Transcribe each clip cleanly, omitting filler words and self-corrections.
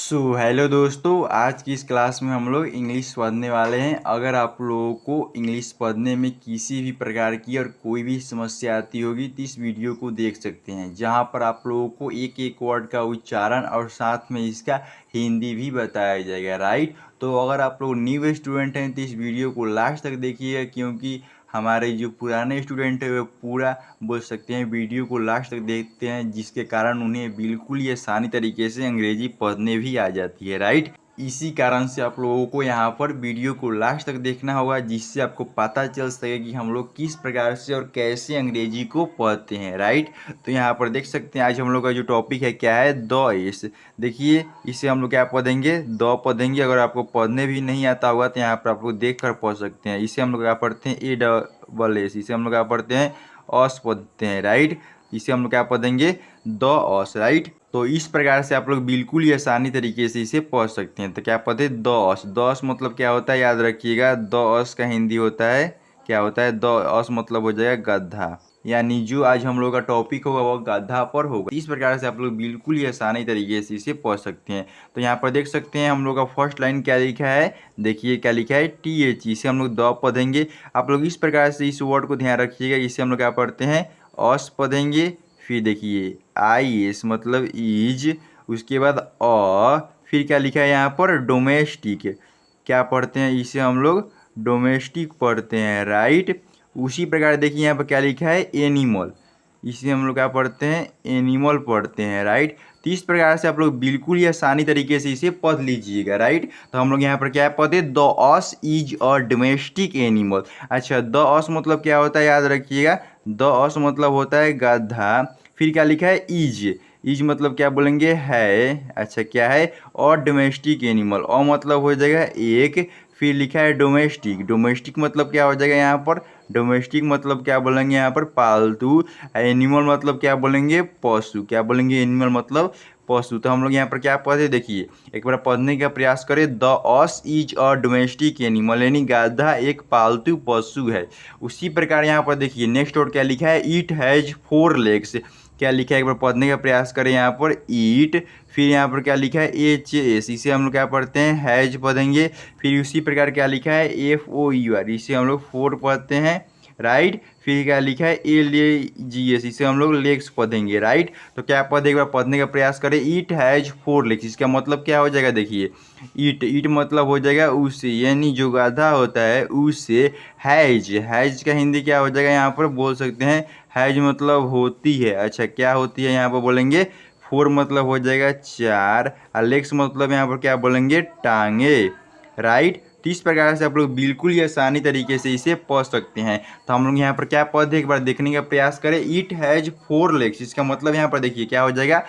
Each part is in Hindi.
हेलो दोस्तों, आज की इस क्लास में हम लोग इंग्लिश पढ़ने वाले हैं। अगर आप लोगों को इंग्लिश पढ़ने में किसी भी प्रकार की और कोई भी समस्या आती होगी तो इस वीडियो को देख सकते हैं, जहां पर आप लोगों को एक एक वर्ड का उच्चारण और साथ में इसका हिंदी भी बताया जाएगा। राइट। तो अगर आप लोग न्यू स्टूडेंट हैं तो इस वीडियो को लास्ट तक देखिएगा, क्योंकि हमारे जो पुराने स्टूडेंट है वो पूरा बोल सकते हैं वीडियो को लास्ट तक देखते हैं, जिसके कारण उन्हें बिल्कुल ही आसानी तरीके से अंग्रेजी पढ़ने भी आ जाती है। राइट। इसी कारण से आप लोगों को यहाँ पर वीडियो को लास्ट तक देखना होगा, जिससे आपको पता चल सके कि हम लोग किस प्रकार से और कैसे अंग्रेजी को पढ़ते हैं। राइट। तो यहाँ पर देख सकते हैं आज हम लोग का जो टॉपिक है क्या है, द एस। देखिए इसे हम लोग क्या पढ़ेंगे, द पढ़ेंगे। अगर आपको पढ़ने भी नहीं आता होगा तो यहाँ पर आप लोग देख कर पढ़ सकते हैं। इसे हम लोग क्या पढ़ते हैं, ए डबल एस। इसे हम लोग क्या पढ़ते हैं, अस पढ़ते हैं। राइट। इसे हम लोग क्या पढ़ेंगे, द अस। राइट। तो इस प्रकार से आप लोग बिल्कुल ही आसानी तरीके से इसे पढ़ सकते हैं। तो क्या पढ़ते हैं, द अस। द अस मतलब क्या होता है, याद रखिएगा। द अस का हिंदी होता है, क्या होता है, द अस मतलब हो जाएगा गधा। यानी जो आज हम लोग का टॉपिक होगा वो गधा पर होगा। इस प्रकार से आप लोग बिल्कुल ही आसानी तरीके से इसे पढ़ सकते हैं। तो यहाँ पर देख सकते हैं हम लोग का फर्स्ट लाइन क्या लिखा है, देखिए क्या लिखा है, टी एच। इसे हम लोग द पढ़ेंगे। आप लोग इस प्रकार से इस वर्ड को ध्यान रखिएगा। इसे हम लोग क्या पढ़ते हैं, अस पढ़ेंगे। फिर देखिए आई एस मतलब इज, उसके बाद फिर क्या लिखा है यहाँ पर, डोमेस्टिक। क्या पढ़ते हैं, इसे हम लोग डोमेस्टिक पढ़ते हैं। राइट। उसी प्रकार देखिए यहाँ पर क्या लिखा है, एनिमल। इसे हम लोग क्या पढ़ते हैं, एनिमल पढ़ते हैं। राइट। तो इस प्रकार से आप लोग बिल्कुल ही आसानी तरीके से इसे पढ़ लीजिएगा। राइट। तो हम लोग यहाँ पर क्या पढ़ते हैं, the ass is a domestic animal. अच्छा, द ऑस मतलब क्या होता है, याद रखिएगा। द ऑस मतलब होता है गधा। फिर क्या लिखा है, इज। इज मतलब क्या बोलेंगे, है। अच्छा क्या है, और डोमेस्टिक एनिमल। और मतलब हो जाएगा एक। फिर लिखा है डोमेस्टिक। डोमेस्टिक मतलब क्या हो जाएगा यहाँ पर, डोमेस्टिक मतलब क्या बोलेंगे यहाँ पर, पालतू। एनिमल मतलब क्या बोलेंगे, पशु। क्या बोलेंगे, एनिमल मतलब पशु। तो हम लोग यहाँ पर क्या पढ़े, देखिए एक बार पढ़ने का प्रयास करें। The ass is a domestic animal, यानी गाधा एक पालतू पशु है। उसी प्रकार यहाँ पर देखिए नेक्स्ट वर्ड क्या लिखा है, ईट हैज 4 लेग्स। क्या लिखा है, एक बार पढ़ने का प्रयास करें यहाँ पर, ईट। फिर यहाँ पर क्या लिखा है, एच एस। इसे हम लोग क्या पढ़ते हैं, हैज पढ़ेंगे। फिर उसी प्रकार क्या लिखा है, एफ ओ यू आर। इसे हम लोग 4 पढ़ते हैं। राइट। फिर क्या लिखा है, एल ए जी एस। इसे हम लोग लेग्स पढ़ेंगे। राइट। तो क्या पढ़े, एक बार पढ़ने का प्रयास करें, ईट हैज 4 लेग्स। इसका मतलब क्या हो जाएगा, देखिए ईट। ईट मतलब हो जाएगा उससे, यानी जो गाधा होता है उससे। हैज, हैज का हिंदी क्या हो जाएगा, यहाँ पर बोल सकते हैं हैज मतलब होती है। अच्छा क्या होती है, यहाँ पर बोलेंगे 4 मतलब हो जाएगा 4। और लेग्स मतलब यहाँ पर क्या बोलेंगे, टांगे। राइट। तो इस प्रकार से आप लोग बिल्कुल ही आसानी तरीके से इसे पढ़ सकते हैं। तो हम लोग यहाँ पर क्या पढ़े, एक बार देखने का प्रयास करें, ईट हैज 4 लेग्स। इसका मतलब यहाँ पर देखिए क्या हो जाएगा,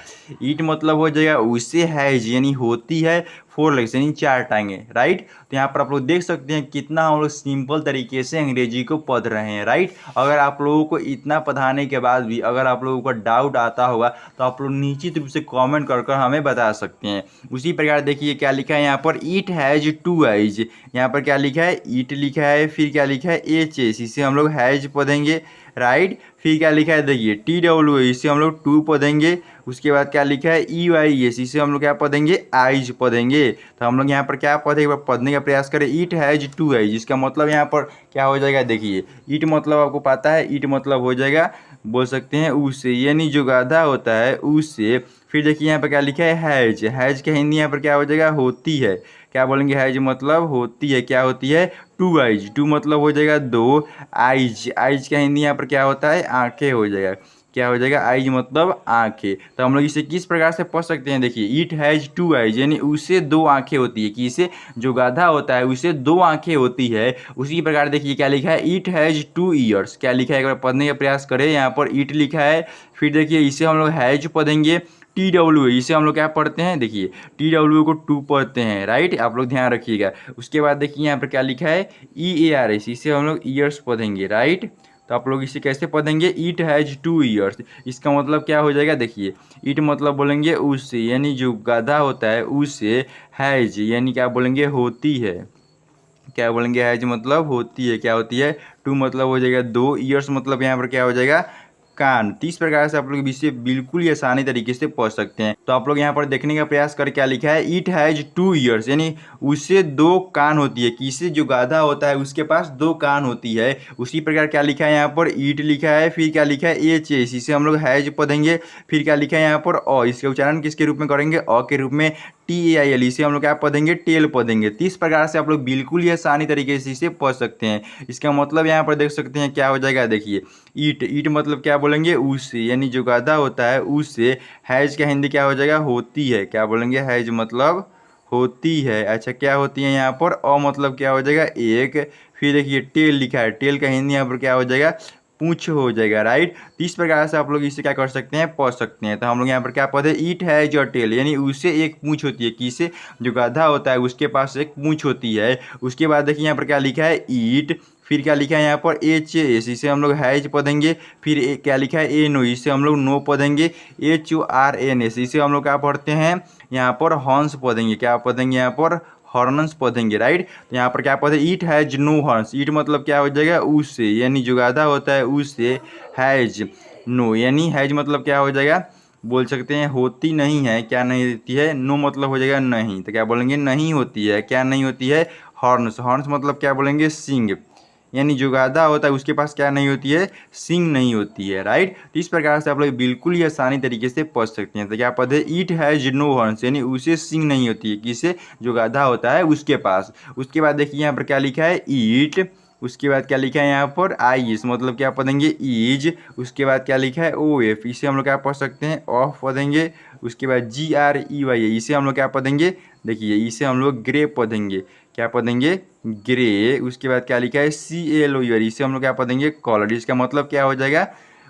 ईट मतलब हो जाएगा उससे, हैज यानी होती है, 4 लेग्स यानी 4 टांगे। राइट। तो यहाँ पर आप लोग देख सकते हैं कितना हम लोग सिंपल तरीके से अंग्रेजी को पढ़ रहे हैं। राइट। अगर आप लोगों को इतना पढ़ाने के बाद भी अगर आप लोगों को डाउट आता होगा तो आप लोग निश्चित रूप से कमेंट कर हमें बता सकते हैं। उसी प्रकार देखिए क्या लिखा है यहाँ पर, ईट हैज 2 आइज। यहाँ पर क्या लिखा है, ईट लिखा है। फिर क्या लिखा है, एच एस। इसे हम लोग हैज पढ़ेंगे। राइट। फिर क्या लिखा है, देखिए टी डब्ल्यू, इसे हम लोग 2 पढ़ेंगे। उसके बाद क्या लिखा है, ई वाई एस। इसे हम लोग क्या पढ़ेंगे, आइज पढ़ेंगे। तो हम लोग यहाँ पर क्या पढ़े, एक बार पढ़ने का प्रयास करें, ईट हैज 2 आइज। इसका मतलब यहाँ पर क्या हो जाएगा, देखिए ईट मतलब आपको पता है, ईट मतलब हो जाएगा बोल सकते हैं उससे, यानी जो गाधा होता है उससे। फिर देखिए यहाँ पर क्या लिखा है, हैज। हैज का हिंदी यहाँ पर क्या हो जाएगा, होती है। क्या बोलेंगे, हैज मतलब होती है। क्या होती है, 2 आइज। 2 मतलब हो जाएगा 2। आइज, आइज का हिंदी यहाँ पर क्या होता है, आंखें हो जाएगा। क्या हो जाएगा, आइज मतलब आंखें। तो हम लोग इसे किस प्रकार से पढ़ सकते हैं, देखिए ईट हैज 2 आइज, यानी उसे 2 आंखें होती है। कि इसे जो गाधा होता है उसे 2 आंखें होती है। उसी प्रकार देखिए क्या लिखा है, ईट हैज 2 ईयर्स। क्या लिखा है, एक बार पढ़ने का प्रयास करें, यहाँ पर ईट लिखा है। फिर देखिए इसे हम लोग हैज पढ़ेंगे। टी डब्ल्यू, इसे हम लोग क्या पढ़ते हैं, देखिए टी डब्ल्यू को 2 पढ़ते हैं। राइट। आप लोग ध्यान रखिएगा। उसके बाद देखिए यहाँ पर क्या लिखा है, ई ए आर एस। इसे हम लोग ईयर्स पढ़ेंगे। राइट। तो आप लोग इसे कैसे पढ़ेंगे, ईट हैज 2 ईयर्स। इसका मतलब क्या हो जाएगा, देखिए ईट मतलब बोलेंगे उससे, यानी जो गाधा होता है उससे। हैज यानी क्या बोलेंगे, होती है। क्या बोलेंगे, हैज मतलब होती है। क्या होती है, 2 मतलब हो जाएगा 2। ईयर्स मतलब यहाँ पर क्या हो जाएगा, कान। तो इस प्रकार से आप लोग इसे बिल्कुल ही आसानी तरीके से पढ़ सकते हैं। तो आप लोग यहाँ पर देखने का प्रयास कर क्या लिखा है, इट हैज 2 ईयर्स, यानी उससे 2 कान होती है। किसे, जो गाधा होता है उसके पास 2 कान होती है। उसी प्रकार क्या लिखा है यहाँ पर, ईट लिखा है, फिर क्या लिखा है, एच एस, इसे हम लोग हैज पढ़ेंगे। फिर क्या लिखा है यहाँ पर, इसका उच्चारण किसके रूप में करेंगे, के रूप में, TAIL, इसे हम लोग क्या पढ़ेंगे, टेल पढ़ेंगे। तो इस प्रकार से आप लोग बिल्कुल ही आसानी तरीके से इसे पढ़ सकते हैं। इसका मतलब यहाँ पर देख सकते हैं क्या हो जाएगा, देखिए ईट, ईट मतलब क्या बोलेंगे, उससे, यानी जो गाधा होता है उससे। हैज का हिंदी क्या हो जाएगा, होती है। क्या बोलेंगे, हैज मतलब होती है। अच्छा, क्या होती है यहाँ पर, मतलब क्या हो जाएगा, एक। फिर देखिए टेल लिखा है, टेल का हिंदी यहाँ पर क्या हो जाएगा, पूंछ हो जाएगा, राइट। तो इस प्रकार से आप लोग इसे क्या कर सकते हैं, पढ़ सकते हैं। तो हम लोग यहाँ पर क्या पढ़े, ईट हैज अ टेल, यानी उससे एक पूंछ होती है। किसे, जो गाधा होता है उसके पास एक पूंछ होती है। उसके बाद देखिए यहाँ पर क्या लिखा है, ईट, फिर क्या लिखा है यहाँ पर, HAS, इसे हम लोग हैज पढ़ेंगे। फिर क्या लिखा है, एनो, इसे हम लोग नो पढ़ेंगे। HORNS, इसे हम लोग क्या पढ़ते हैं, यहाँ पर हॉर्न्स पढ़ेंगे। क्या पढ़ेंगे यहाँ पर, हॉर्न्स पढ़ेंगे, राइट। तो यहाँ पर क्या पढ़े, ईट हैज नो हॉर्न्स, ईट मतलब क्या हो जाएगा, उससे, यानी जो गाधा होता है उससे। हैज नो, यानी हैज मतलब क्या हो जाएगा, बोल सकते हैं होती नहीं है। क्या नहीं होती है, नो मतलब हो जाएगा नहीं। तो क्या बोलेंगे, नहीं होती है। क्या नहीं होती है, हॉर्न्स, हॉर्न्स मतलब क्या बोलेंगे, सींग, यानी जो गाधा होता है उसके पास क्या नहीं होती है, सींग नहीं होती है, राइट। तो इस प्रकार से आप लोग बिल्कुल ही आसानी तरीके से पढ़ सकते हैं। तो क्या पढ़े, ईट हैज नो हॉर्न्स, यानी उसे सींग नहीं होती है। किसे, जो गाधा होता है उसके पास। उसके बाद देखिए यहाँ पर क्या लिखा है, ईट, उसके बाद क्या लिखा है यहाँ पर, आइस मतलब क्या पढ़ेंगे, ईज। उसके बाद क्या लिखा है, OF, इसे हम लोग क्या पढ़ सकते हैं, ऑफ पढ़ेंगे। उसके बाद GREY, इसे हम लोग क्या पढ़ेंगे, देखिए इसे हम लोग ग्रे पढ़ेंगे। क्या पढ़ेंगे, ग्रे। उसके बाद क्या लिखा है, CLOUR, इसे हम लोग क्या पढ़ेंगे, कॉलर। इसका मतलब क्या हो जाएगा,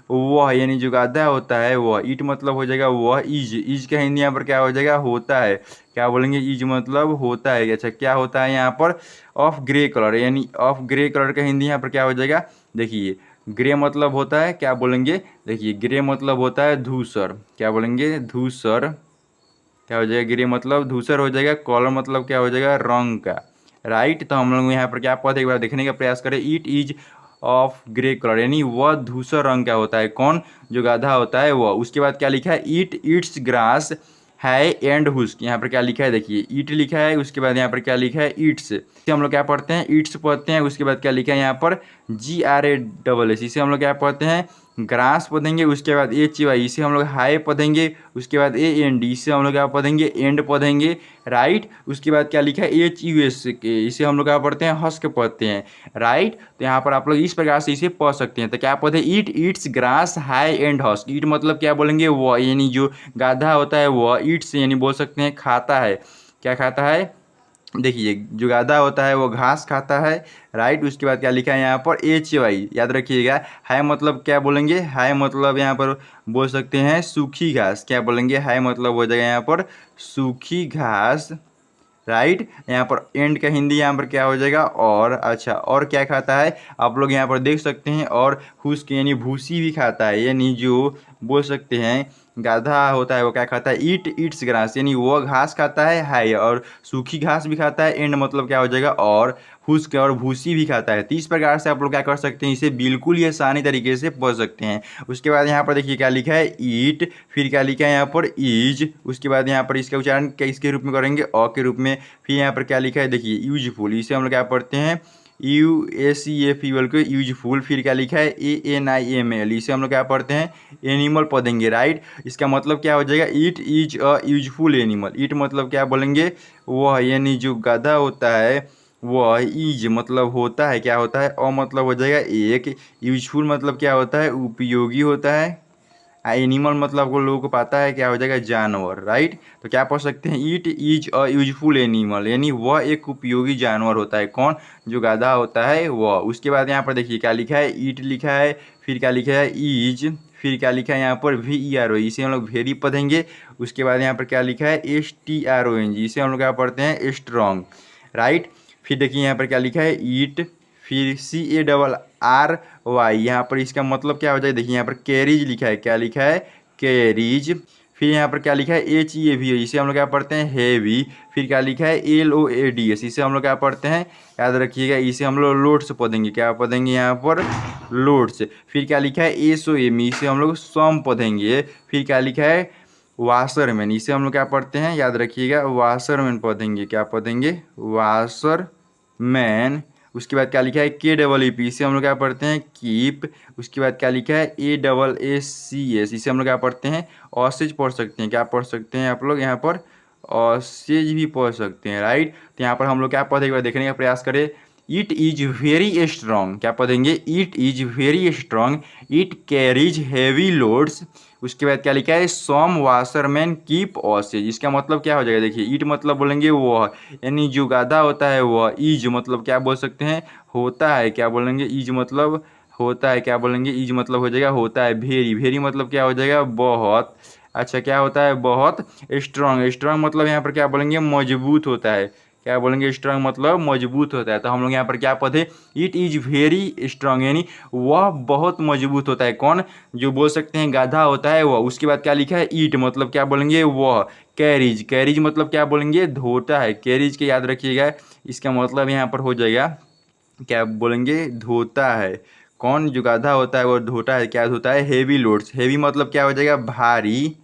वह, यानी जो गाधा होता है वह। ईट मतलब हो जाएगा वह, इज, इज का हिंदी यहाँ पर क्या हो जाएगा, होता है। क्या बोलेंगे, इज मतलब होता है। अच्छा, क्या होता है यहाँ पर, ऑफ ग्रे कलर, यानी ऑफ ग्रे कलर का हिंदी यहाँ पर क्या हो जाएगा, देखिए ग्रे मतलब होता है, क्या बोलेंगे, देखिए ग्रे मतलब होता है धूसर। क्या बोलेंगे, धूसर। क्या हो जाएगा, ग्रे मतलब धूसर हो जाएगा। कॉलर मतलब क्या हो जाएगा, रंग का, राइट। तो हम लोग यहाँ पर क्या पढ़े, एक बार देखने का प्रयास करें, eat is of grey colour, यानी वह धूसर रंग का होता है। कौन, जो गाधा होता है वह। उसके बाद क्या लिखा है, ईट ईट्स ग्रास है एंड हुस्क, यहाँ पर क्या लिखा है, देखिए ईट लिखा है। उसके बाद यहाँ पर क्या लिखा है, ईट्स, इसे हम लोग क्या पढ़ते हैं, ईट्स पढ़ते हैं। उसके बाद क्या लिखा है यहाँ पर, GRASS, इसे हम लोग क्या पढ़ते हैं, ग्रास पढ़ेंगे। उसके बाद HY, इसे हम लोग हाई पढ़ेंगे। उसके बाद AND, इसे हम लोग क्या पढ़ेंगे, एंड पढ़ेंगे, राइट। उसके बाद क्या लिखा है, HUSK, इसे हम लोग क्या पढ़ते हैं, हस्क पढ़ते हैं, राइट। तो यहाँ पर आप लोग इस प्रकार से इसे पढ़ सकते हैं। तो क्या पढ़े, it eats grass hay and husk, it मतलब क्या बोलेंगे, वह, यानी जो गाधा होता है वह, ईट्स यानी बोल सकते हैं खाता है। क्या खाता है, देखिए जो गाधा होता है वो घास खाता है, राइट। उसके बाद क्या लिखा है यहाँ पर, HY, याद रखिएगा। हाय मतलब क्या बोलेंगे, हाय मतलब यहाँ पर बोल सकते हैं सूखी घास। क्या बोलेंगे, हाय मतलब हो जाएगा यहाँ पर सूखी घास, राइट। यहाँ पर एंड का हिंदी यहाँ पर क्या हो जाएगा, और। अच्छा, और क्या खाता है, आप लोग यहाँ पर देख सकते हैं, और हुस्क यानी भूसी भी खाता है, यानी जो बोल सकते हैं गाधा होता है वो क्या खाता है, ईट ईट्स ग्रास, यानी वो घास खाता है, हाय, और सूखी घास भी खाता है। एंड मतलब क्या हो जाएगा, और हुस्क और भूसी भी खाता है। तो इस प्रकार से आप लोग क्या कर सकते हैं, इसे बिल्कुल ही आसानी तरीके से पढ़ सकते हैं। उसके बाद यहाँ पर देखिए क्या लिखा है, ईट, फिर क्या लिखा है यहाँ पर, ईज। उसके बाद यहाँ पर इसका उच्चारण किसके रूप में करेंगे, के रूप में। फिर यहाँ पर क्या लिखा है, देखिए यूजफुल, इसे हम लोग क्या पढ़ते हैं, USEFUL को यूजफुल। फिर क्या लिखा है, ANIMAL, इसे हम लोग क्या पढ़ते हैं, एनिमल पढ़ेंगे, राइट। इसका मतलब क्या हो जाएगा, it is a useful animal. It मतलब क्या बोलेंगे, वह, यानी जो गाधा होता है वह, इज मतलब होता है, क्या होता है, मतलब हो जाएगा एक। यूजफुल मतलब क्या होता है, उपयोगी होता है। एनिमल मतलब आपको लोगों को पता है क्या हो जाएगा, जानवर, राइट। तो क्या पढ़ सकते हैं, ईट इज अ यूजफुल एनिमल, यानी वह एक उपयोगी जानवर होता है। कौन, जो गाधा होता है वह। उसके बाद यहाँ पर देखिए क्या लिखा है, ईट लिखा है, फिर क्या लिखा है, ईज, फिर क्या लिखा है यहाँ पर, VERO, इसे हम लोग वेरी पढ़ेंगे। उसके बाद यहाँ पर क्या लिखा है, STRONG, इसे हम लोग क्या पढ़ते हैं, स्ट्रॉन्ग, राइट। फिर देखिए यहाँ पर क्या लिखा है, ईट, फिर CARRY, यहाँ पर इसका मतलब क्या हो जाएगा, देखिए यहाँ पर कैरीज लिखा है। क्या लिखा है, कैरीज। फिर यहाँ पर क्या लिखा है HEAV, इसे हम लोग क्या पढ़ते हैं हैवी। फिर क्या लिखा है LOADS, इसे हम लोग क्या पढ़ते हैं, याद रखिएगा, इसे हम लोग लोड्स पढ़ेंगे, क्या पढ़ेंगे यहाँ पर, लोड्स। फिर क्या लिखा है SOM, इसे हम लोग सम पढ़ेंगे। फिर क्या लिखा है वाशरमैन, इसे हम लोग क्या पढ़ते हैं, याद रखिएगा, वाशरमैन पढ़ेंगे, क्या पढ़ेंगे, वाशरमैन। उसके बाद क्या लिखा है KEEP, इसे हम लोग क्या पढ़ते हैं कीप। उसके बाद क्या लिखा है ASSES, इसे हम लोग क्या पढ़ते हैं ऑसेज पढ़ सकते हैं, क्या पढ़ सकते हैं आप लोग यहाँ पर, ऑसेज भी पढ़ सकते हैं, राइट। तो यहाँ पर हम लोग क्या पढ़ेंगे, एक बार देखने का प्रयास करें। इट इज वेरी स्ट्रॉन्ग, क्या पढ़ेंगे, it is very strong, it carries heavy loads. उसके बाद क्या लिखा है सम वाशरमैन कीप ऑसेज, इसका मतलब क्या हो जाएगा, देखिए इट मतलब बोलेंगे वह, यानी जो गाधा होता है वह, इज मतलब क्या बोल सकते हैं, होता है, क्या बोलेंगे, इज मतलब होता है, क्या बोलेंगे, इज मतलब हो जाएगा होता है। वेरी, वेरी मतलब क्या हो जाएगा, बहुत। अच्छा, क्या होता है, बहुत। स्ट्रांग, स्ट्रांग मतलब यहाँ पर क्या बोलेंगे, मजबूत होता है, क्या बोलेंगे, स्ट्रांग मतलब मजबूत होता है। तो हम लोग यहाँ पर क्या पढ़े, इट इज वेरी स्ट्रांग, यानी वह बहुत मजबूत होता है। कौन, जो बोल सकते हैं गाधा होता है वह। उसके बाद क्या लिखा है ईट मतलब क्या बोलेंगे, वह। कैरीज, कैरीज मतलब क्या बोलेंगे, धोता है। कैरीज के याद रखिएगा, इसका मतलब यहाँ पर हो जाएगा, क्या बोलेंगे, धोता है। कौन, जो गाधा होता है वो धोता है, क्या धोता है, हेवी लोड्स। हेवी मतलब क्या हो जाएगा, भारी,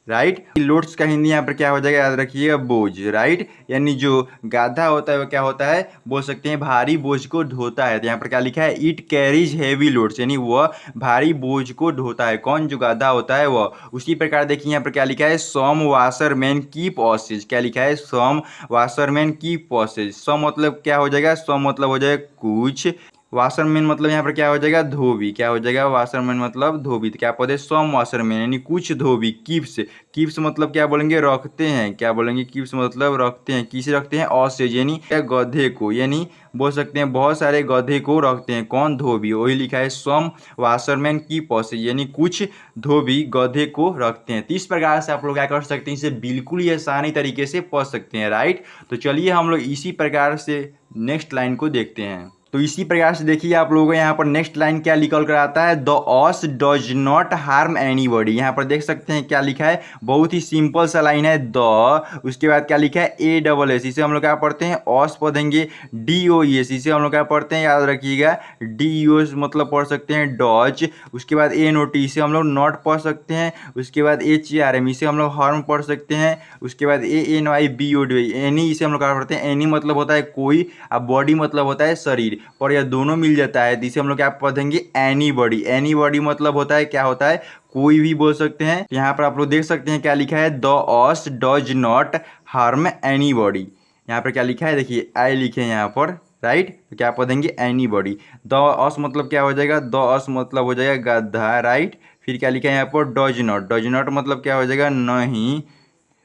राइट। लोड्स का हिंदी यहाँ पर क्या हो जाएगा, याद रखिएगा, बोझ, राइट। यानी जो गाधा होता है वो क्या होता है, बोल सकते हैं भारी बोझ को ढोता है। तो यहाँ पर क्या लिखा है, इट कैरीज हैवी लोड्स, यानी वह भारी बोझ को ढोता है। कौन, जो गाधा होता है वह। उसी प्रकार देखिए यहाँ पर क्या लिखा है, सम वाशरमैन कीप ऑसेज, क्या लिखा है, सम वाशरमैन कीप ऑसेज। सम मतलब क्या हो जाएगा, सम मतलब हो जाएगा कुछ, वाशरमैन मतलब यहाँ पर क्या हो जाएगा, धोबी, क्या हो जाएगा, वाशरमैन मतलब धोबी। तो क्या पढ़े, सम वाशरमैन यानी कुछ धोबी। कीप्स, कीप्स मतलब क्या बोलेंगे, रखते हैं, क्या बोलेंगे, कीप्स मतलब रखते हैं। किसे रखते हैं, ऑसेज, यानी गधे को, यानी बोल सकते हैं बहुत सारे गधे को रखते हैं। कौन, धोबी, वही लिखा है सम वाशरमैन कीप ऑसेज, यानी कुछ धोबी गधे को रखते हैं। तो इस प्रकार से आप लोग क्या कर सकते हैं, इसे बिल्कुल ही आसानी तरीके से पढ़ सकते हैं, राइट। तो चलिए हम लोग इसी प्रकार से नेक्स्ट लाइन को देखते हैं। तो इसी प्रकार से देखिए आप लोगों को यहाँ पर नेक्स्ट लाइन क्या निकल कर आता है, the ass does not harm anybody. यहाँ पर देख सकते हैं क्या लिखा है, बहुत ही सिंपल सा लाइन है, द, उसके बाद क्या लिखा है ASS, इसे हम लोग क्या पढ़ते हैं ऑस पढ़ेंगे। DOES, इसे हम लोग क्या पढ़ते हैं, याद रखिएगा, DOS मतलब पढ़ सकते हैं डॉज। उसके बाद ANOT, इसे हम लोग नॉट पढ़ सकते हैं। उसके बाद HARM, इसे हम लोग हार्म पढ़ सकते हैं। उसके बाद ANYBOD, एनी, इसे हम लोग क्या पढ़ते हैं, एनी मतलब होता है कोई, अब बॉडी मतलब होता है शरीर, पर यह दोनों मिल जाता है तो इसे हम लोग क्या पढ़ेंगे, एनीबॉडी। एनीबॉडी मतलब होता है, क्या होता है, कोई भी बोल सकते हैं। यहाँ पर आप लोग देख सकते हैं क्या लिखा है, the ass does not harm anybody. यहाँ पर क्या लिखा है, देखिए आई लिखे हैं यहाँ पर, राइट। तो क्या पढ़ेंगे, एनीबॉडी। द ऑस मतलब क्या हो जाएगा, द ऑस मतलब हो जाएगा गधा, राइट। फिर क्या लिखा है यहाँ पर, डज नॉट, डज नॉट मतलब क्या हो जाएगा, नहीं।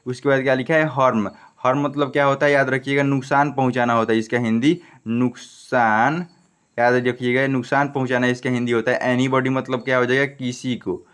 उसके बाद क्या लिखा है, हर्म, हर्म मतलब क्या होता है, याद रखिएगा, नुकसान पहुंचाना होता है, इसका हिंदी नुकसान, याद रखिएगा, नुकसान पहुंचाना इसका हिंदी होता है। एनीबॉडी मतलब क्या हो जाएगा, किसी को,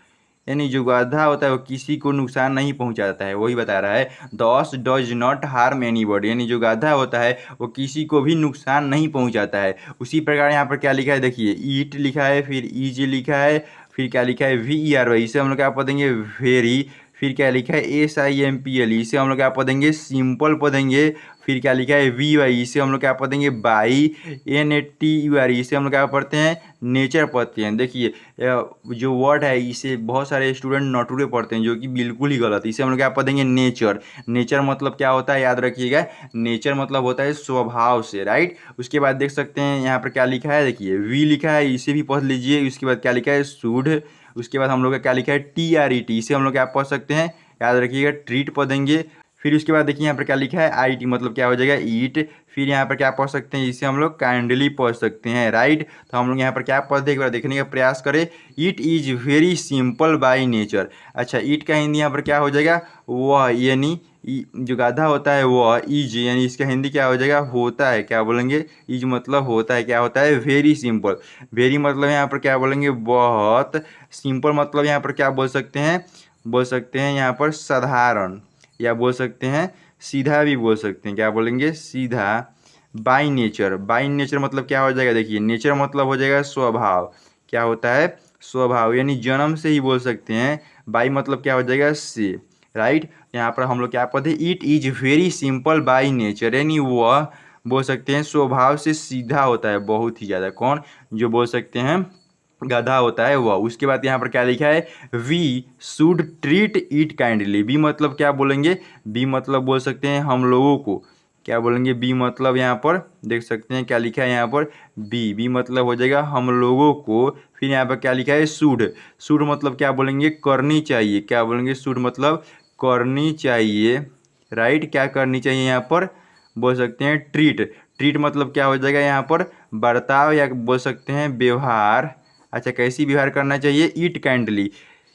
यानी जो गाधा होता है वो किसी को नुकसान नहीं पहुंचाता है, वही बता रहा है, the ass does not harm anybody, यानी जो गाधा होता है वो किसी को भी नुकसान नहीं पहुंचाता है। उसी प्रकार यहाँ पर क्या लिखा है, देखिए ईट लिखा है, फिर ईज लिखा है, फिर क्या लिखा है VERY, इसे हम लोग क्या पढ़ेंगे, वेरी। फिर क्या लिखा है SIMPL, इसे हम लोग क्या पढ़ेंगे, सिंपल पढ़ेंगे। फिर क्या लिखा है VY, इसे हम लोग क्या पढ़ेंगे, बाई। NATUR, इसे हम लोग क्या पढ़ते हैं, नेचर पढ़ते हैं। देखिए जो वर्ड है इसे बहुत सारे स्टूडेंट नटूरे पढ़ते हैं, जो कि बिल्कुल ही गलत है। इसे हम लोग क्या पढ़ेंगे, नेचर। नेचर मतलब क्या होता है, याद रखिएगा, नेचर मतलब होता है स्वभाव से, राइट। उसके बाद देख सकते हैं यहाँ पर क्या लिखा है, देखिए वी लिखा है, इसे भी पढ़ लीजिए। उसके बाद क्या लिखा है, शुड। उसके बाद हम लोग का क्या लिखा है, TRET, इसे हम लोग क्या पढ़ सकते हैं, याद रखिएगा, ट्रीट पढ़ेंगे। फिर उसके बाद देखिए यहाँ पर क्या लिखा है, IT मतलब क्या हो जाएगा, ईट। फिर यहाँ पर क्या पढ़ सकते हैं, इसे हम लोग काइंडली पढ़ सकते हैं, राइट। तो हम लोग यहाँ पर क्या पढ़ते, एक बार देखने का प्रयास करें, it is very simple by nature. अच्छा, ईट का हिंदी यहाँ पर क्या हो जाएगा, वह, यानी जो गाधा होता है वह, इज, यानी इसका हिंदी क्या हो जाएगा, होता है, क्या बोलेंगे, इज मतलब होता है, क्या होता है, वेरी सिंपल। वेरी मतलब यहाँ पर क्या बोलेंगे, बहुत। सिंपल मतलब यहाँ पर क्या बोल सकते हैं, बोल सकते हैं यहाँ पर साधारण, या बोल सकते हैं सीधा भी बोल सकते हैं, क्या बोलेंगे, सीधा। बाई नेचर, बाई नेचर मतलब क्या हो जाएगा, देखिए नेचर मतलब हो जाएगा स्वभाव, क्या होता है, स्वभाव, यानी जन्म से ही बोल सकते हैं। बाई मतलब क्या हो जाएगा, से। राइट। यहाँ पर हम लोग क्या पढ़े, it is very simple by nature, यानी वह बोल सकते हैं स्वभाव से सीधा होता है बहुत ही ज़्यादा। कौन, जो बोल सकते हैं गधा होता है वह। उसके बाद यहाँ पर क्या लिखा है, we should treat it kindly. बी मतलब क्या बोलेंगे, बी मतलब बोल सकते हैं हम लोगों को, क्या बोलेंगे, बी मतलब यहाँ पर देख सकते हैं क्या लिखा है यहाँ पर, बी मतलब हो जाएगा हम लोगों को। फिर यहाँ पर क्या लिखा है, शुड, शुड मतलब क्या बोलेंगे, करनी चाहिए, क्या बोलेंगे, शुड मतलब करनी चाहिए, राइट। क्या करनी चाहिए यहाँ पर, बोल सकते हैं ट्रीट, ट्रीट मतलब क्या हो जाएगा यहाँ पर, बर्ताव या बोल सकते हैं व्यवहार। अच्छा, कैसी व्यवहार करना चाहिए, ईट काइंडली,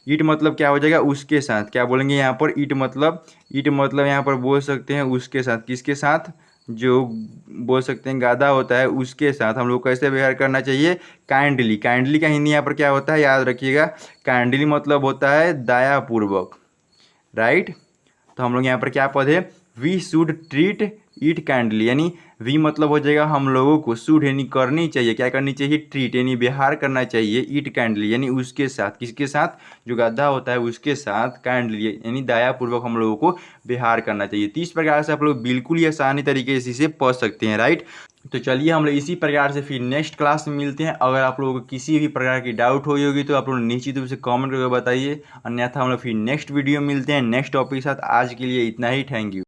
ईट मतलब क्या हो जाएगा, उसके साथ, क्या बोलेंगे यहाँ पर, ईट मतलब यहाँ पर बोल सकते हैं उसके साथ, किसके साथ, जो बोल सकते हैं गाधा होता है उसके साथ हम लोग कैसे व्यवहार करना चाहिए, काइंडली। काइंडली का हिंदी यहाँ पर क्या होता है, याद रखिएगा, काइंडली मतलब होता है दयापूर्वक, राइट। तो हम लोग यहाँ पर क्या पढ़े, we should treat it kindly, यानी वी मतलब हो जाएगा हम लोगों को, शुड यानी करनी चाहिए, क्या करनी चाहिए, ट्रीट यानी व्यवहार करना चाहिए, इट काइंडली यानी उसके साथ, किसके साथ, जो गधा होता है उसके साथ, काइंडली यानी दयापूर्वक हम लोगों को व्यवहार करना चाहिए। तो इस प्रकार से आप लोग बिल्कुल ही आसानी तरीके से इसे पढ़ सकते हैं, राइट। तो चलिए हम लोग इसी प्रकार से फिर नेक्स्ट क्लास में मिलते हैं। अगर आप लोगों को किसी भी प्रकार की डाउट हुई होगी तो आप लोग निश्चित रूप से कमेंट करके बताइए, अन्यथा हम लोग फिर नेक्स्ट वीडियो मिलते हैं नेक्स्ट टॉपिक के साथ। आज के लिए इतना ही, थैंक यू।